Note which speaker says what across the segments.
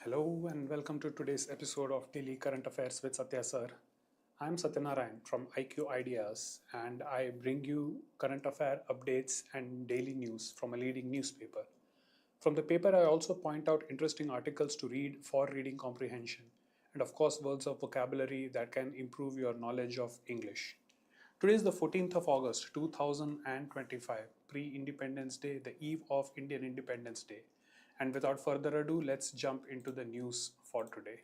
Speaker 1: Hello and welcome to today's episode of Daily Current Affairs with Sathya sir. I'm Satyanarayan from IQ Ideas and I bring you current affair updates and daily news from a leading newspaper. From the paper, I also point out interesting articles to read for reading comprehension and, of course, words of vocabulary that can improve your knowledge of English. Today is the 14th of August 2025, pre Independence Day, the eve of Indian Independence Day. And without further ado, let's jump into the news for today.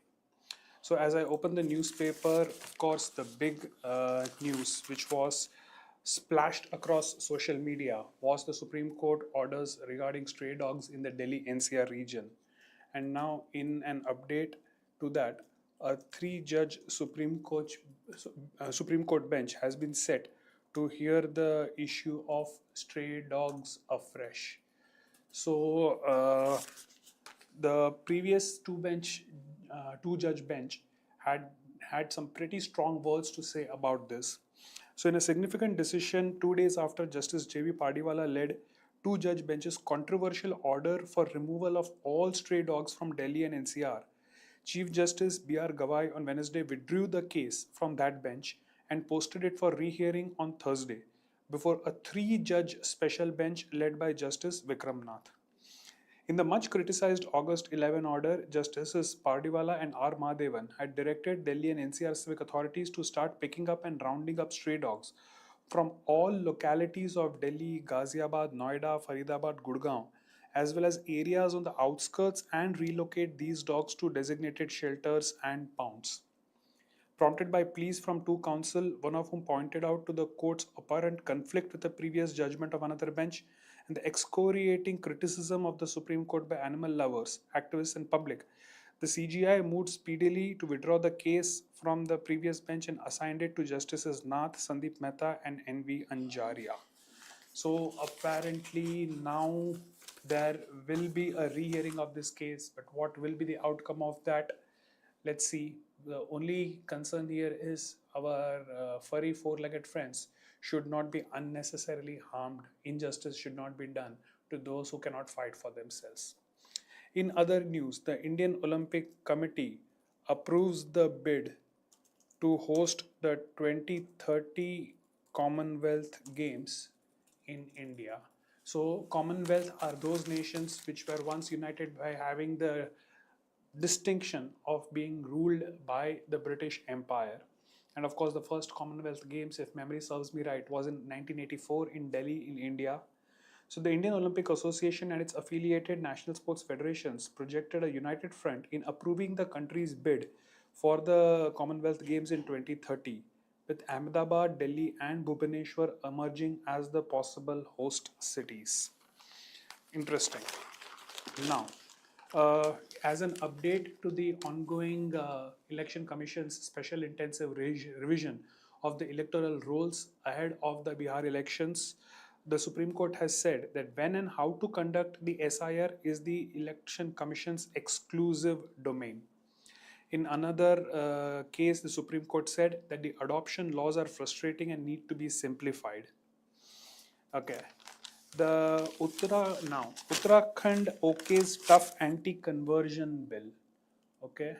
Speaker 1: So, as I open the newspaper, of course, the big news which was splashed across social media was the Supreme Court orders regarding stray dogs in the Delhi NCR region. And now, in an update to that, a three-judge Supreme Court bench has been set to hear the issue of stray dogs afresh. So the previous two judge bench had some pretty strong words to say about this. So in a significant decision 2 days after Justice J.V. Pardiwala led two judge bench's controversial order for removal of all stray dogs from Delhi and NCR, Chief Justice B.R. Gawai on Wednesday withdrew the case from that bench and posted it for rehearing on Thursday before a three-judge special bench led by Justice Vikram Nath. In the much criticized August 11 order, Justices Pardiwala and R. Mahadevan had directed Delhi and NCR civic authorities to start picking up and rounding up stray dogs from all localities of Delhi, Ghaziabad, Noida, Faridabad, Gurgaon, as well as areas on the outskirts and relocate these dogs to designated shelters and pounds. Prompted by pleas from two counsel, one of whom pointed out to the court's apparent conflict with the previous judgment of another bench and the excoriating criticism of the Supreme Court by animal lovers, activists, and public, the CGI moved speedily to withdraw the case from the previous bench and assigned it to Justices Nath, Sandeep Mehta, and N.V. Anjaria. So apparently now there will be a rehearing of this case, but what will be the outcome of that? Let's see. The only concern here is our furry four-legged friends should not be unnecessarily harmed. Injustice should not be done to those who cannot fight for themselves. In other news, the Indian Olympic Committee approves the bid to host the 2030 Commonwealth Games in India. So, Commonwealth are those nations which were once united by having the distinction of being ruled by the British Empire. And of course, the first Commonwealth Games, if memory serves me right, was in 1984 in Delhi, in India. So, the Indian Olympic Association and its affiliated national sports federations projected a united front in approving the country's bid for the Commonwealth Games in 2030, with Ahmedabad, Delhi, and Bhubaneswar emerging as the possible host cities. Interesting. Now, as an update to the ongoing Election Commission's special intensive revision of the electoral rolls ahead of the Bihar elections, the Supreme Court has said that when and how to conduct the SIR is the Election Commission's exclusive domain. In another case, the Supreme Court said that the adoption laws are frustrating and need to be simplified. Okay. The Uttarakhand OK's tough anti-conversion bill. Okay.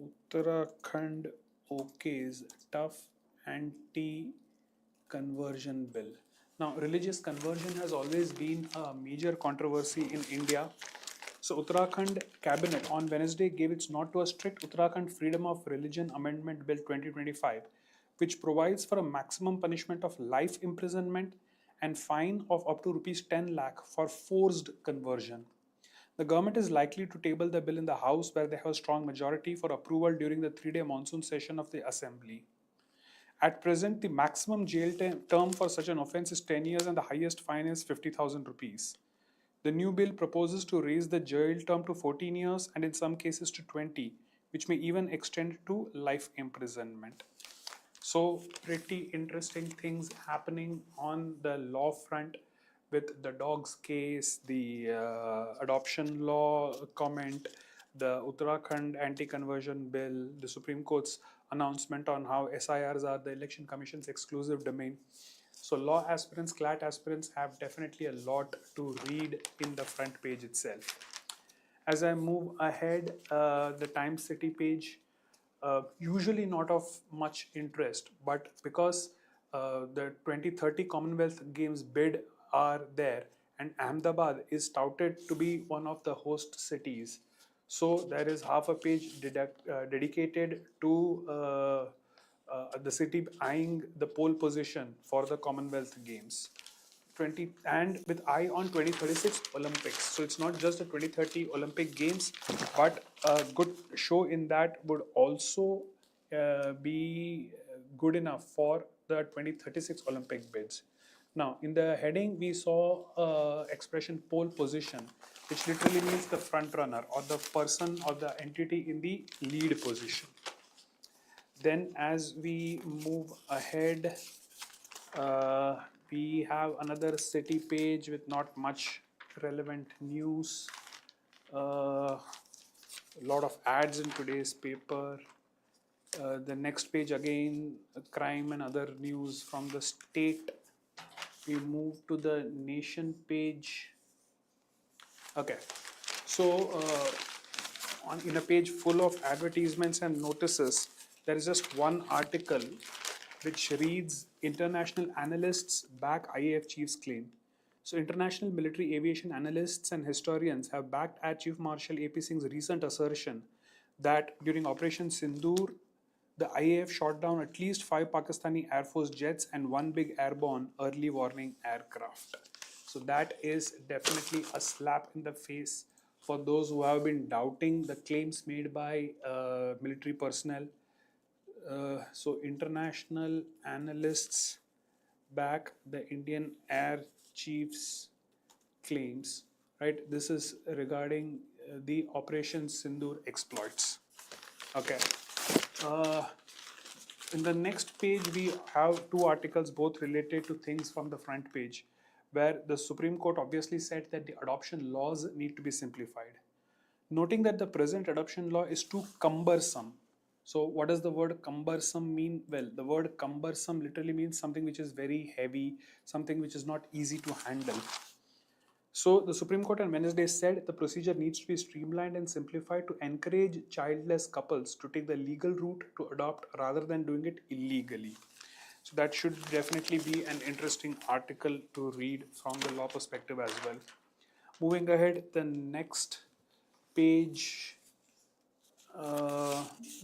Speaker 1: Uttarakhand OK's tough anti-conversion bill. Now, religious conversion has always been a major controversy in India. So, Uttarakhand Cabinet on Wednesday gave its nod to a strict Uttarakhand Freedom of Religion Amendment Bill 2025, which provides for a maximum punishment of life imprisonment and fine of up to rupees 10 lakh for forced conversion. The government is likely to table the bill in the House, where they have a strong majority, for approval during the 3-day monsoon session of the Assembly. At present, the maximum jail term for such an offence is 10 years and the highest fine is 50,000 rupees. The new bill proposes to raise the jail term to 14 years and in some cases to 20, which may even extend to life imprisonment. So, pretty interesting things happening on the law front with the dogs case, the adoption law comment, the Uttarakhand anti-conversion bill, the Supreme Court's announcement on how SIRs are the Election Commission's exclusive domain. So law aspirants, CLAT aspirants have definitely a lot to read in the front page itself. As I move ahead, the Times City page, usually not of much interest, but because the 2030 Commonwealth Games bid are there, and Ahmedabad is touted to be one of the host cities. So there is half a page dedicated to the city eyeing the pole position for the Commonwealth Games. 20 and with eye on 2036 Olympics. So it's not just the 2030 Olympic Games, but a good show in that would also be good enough for the 2036 Olympic bids. Now, in the heading, we saw expression pole position, which literally means the front runner or the person or the entity in the lead position. Then, as we move ahead, uh, we have another city page with not much relevant news. A lot of ads in today's paper. The next page again, crime and other news from the state. We move to the nation page. Okay, so in a page full of advertisements and notices, there is just one article which reads International Analysts Back IAF Chief's Claim. So, international military aviation analysts and historians have backed Air Chief Marshal AP Singh's recent assertion that during Operation Sindoor, the IAF shot down at least 5 Pakistani Air Force jets and one big airborne early warning aircraft. So that is definitely a slap in the face for those who have been doubting the claims made by military personnel. So international analysts back the Indian Air Chief's claims, right? This is regarding the Operation Sindoor exploits. Okay. Uh, in the next page, we have two articles, both related to things from the front page, where the Supreme Court obviously said that the adoption laws need to be simplified. Noting that the present adoption law is too cumbersome. So, what does the word cumbersome mean? Well, the word cumbersome literally means something which is very heavy, something which is not easy to handle. So, the Supreme Court on Wednesday said the procedure needs to be streamlined and simplified to encourage childless couples to take the legal route to adopt rather than doing it illegally. So, that should definitely be an interesting article to read from the law perspective as well. Moving ahead, the next page,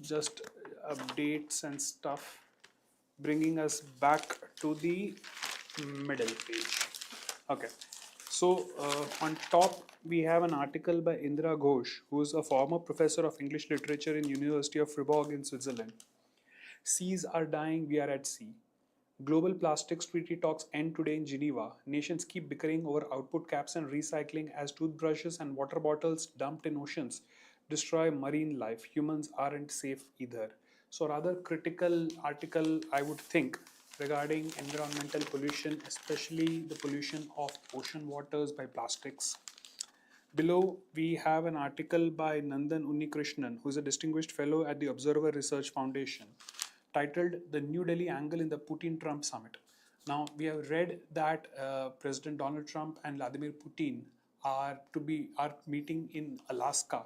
Speaker 1: just updates and stuff, bringing us back to the middle page. Okay, so on top we have an article by Indra Ghosh, who is a former professor of English literature in University of Fribourg in Switzerland. Seas are dying, we are at sea. Global plastics treaty talks end today in Geneva. Nations keep bickering over output caps and recycling as toothbrushes and water bottles dumped in oceans destroy marine life. Humans aren't safe either. So, rather critical article, I would think, regarding environmental pollution, especially the pollution of ocean waters by plastics. Below, we have an article by Nandan Unnikrishnan, who is a distinguished fellow at the Observer Research Foundation, titled The New Delhi Angle in the Putin-Trump Summit. Now, we have read that President Donald Trump and Vladimir Putin are meeting in Alaska.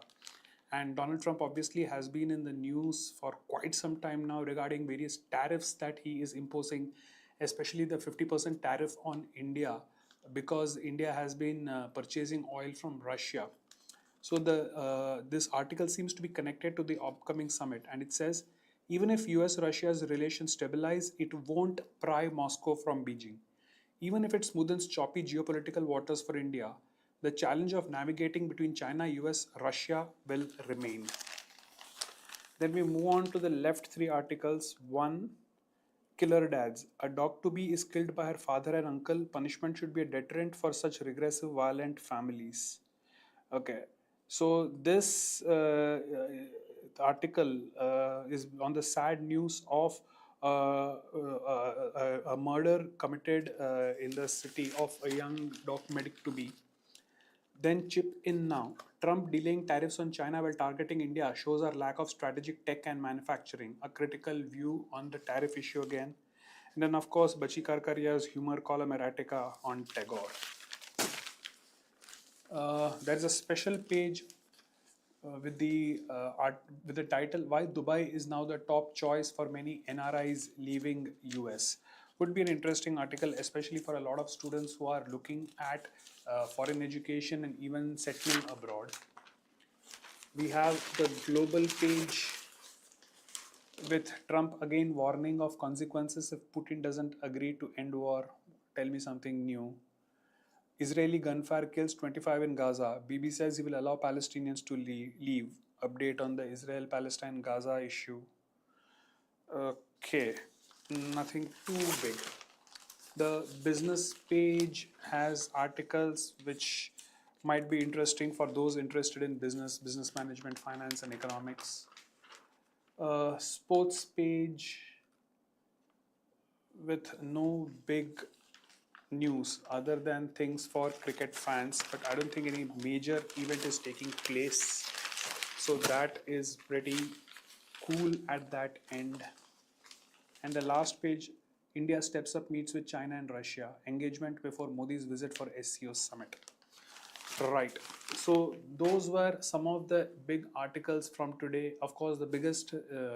Speaker 1: And Donald Trump obviously has been in the news for quite some time now regarding various tariffs that he is imposing, especially the 50% tariff on India, because India has been purchasing oil from Russia. So this article seems to be connected to the upcoming summit, and it says, even if US-Russia's relations stabilize, it won't pry Moscow from Beijing. Even if it smoothens choppy geopolitical waters for India, the challenge of navigating between China, US, Russia will remain. Then we move on to the left three articles. One, killer dads. A dog to be is killed by her father and uncle. Punishment should be a deterrent for such regressive, violent families. Okay, so this article is on the sad news of a murder committed in the city of a young dog medic to be. Then chip in now. Trump delaying tariffs on China while targeting India shows our lack of strategic tech and manufacturing. A critical view on the tariff issue again. And then, of course, Bachi Karkaria's humor column erratica on Tagore. There's a special page with the title "Why Dubai is Now the Top Choice for Many NRIs Leaving US." Would be an interesting article, especially for a lot of students who are looking at foreign education and even settling abroad. We have the global page with Trump again warning of consequences if Putin doesn't agree to end war. Tell me something new. Israeli gunfire kills 25 in Gaza. Bibi says he will allow Palestinians to leave. Update on the Israel Palestine Gaza issue. Okay, nothing too big. The business page has articles which might be interesting for those interested in business management, finance, and economics. Sports page with no big news other than things for cricket fans, but I don't think any major event is taking place. So that is pretty cool at that end. And the last page, India steps up meets with China and Russia. Engagement before Modi's visit for SCO summit. Right. So those were some of the big articles from today. Of course, the biggest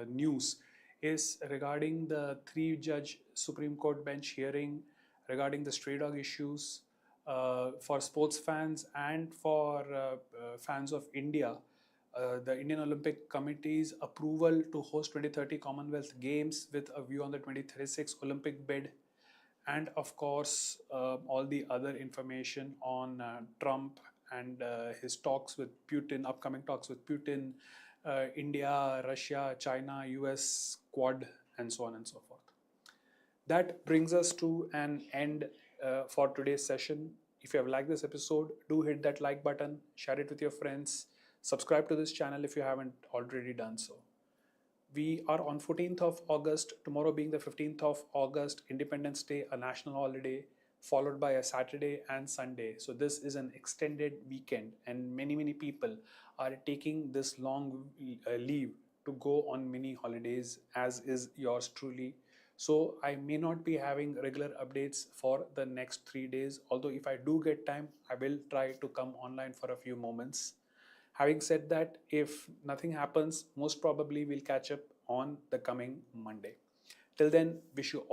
Speaker 1: news is regarding the three-judge Supreme Court bench hearing regarding the stray dog issues for sports fans and for fans of India. The Indian Olympic Committee's approval to host 2030 Commonwealth Games with a view on the 2036 Olympic bid, and of course all the other information on Trump and his talks with Putin, upcoming talks with Putin, India, Russia, China, US, Quad, and so on and so forth. That brings us to an end for today's session. If you have liked this episode, do hit that like button, share it with your friends, subscribe to this channel if you haven't already done so. We are on 14th of August, tomorrow being the 15th of August, Independence Day, a national holiday, followed by a Saturday and Sunday. So this is an extended weekend, and many people are taking this long leave to go on mini holidays, as is yours truly. So I may not be having regular updates for the next 3 days, although if I do get time, I will try to come online for a few moments. Having said that, if nothing happens, most probably we'll catch up on the coming Monday. Till then, wish you all